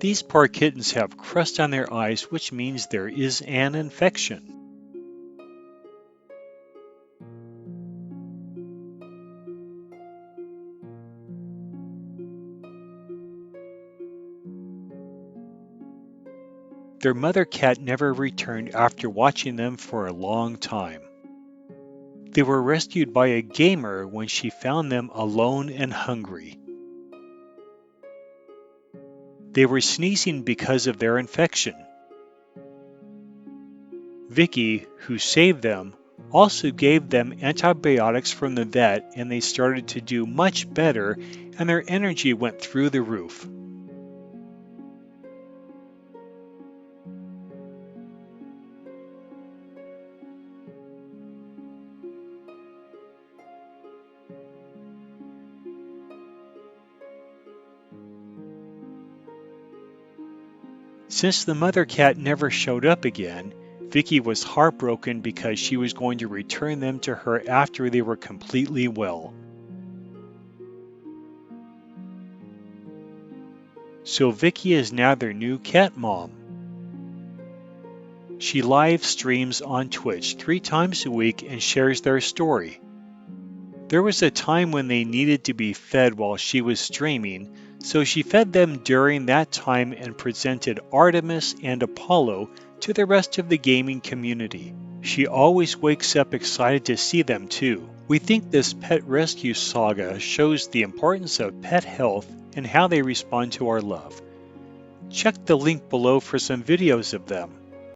These poor kittens have crust on their eyes, which means there is an infection. Their mother cat never returned after watching them for a long time. They were rescued by a gamer when she found them alone and hungry. They were sneezing because of their infection. Vicky, who saved them, also gave them antibiotics from the vet, and they started to do much better, and their energy went through the roof. Since the mother cat never showed up again, Vicky was heartbroken because she was going to return them to her after they were completely well. So Vicky is now their new cat mom. She live streams on Twitch 3 times a week and shares their story. There was a time when they needed to be fed while she was streaming, so she fed them during that time and presented Artemis and Apollo to the rest of the gaming community. She always wakes up excited to see them too. We think this pet rescue saga shows the importance of pet health and how they respond to our love. Check the link below for some videos of them.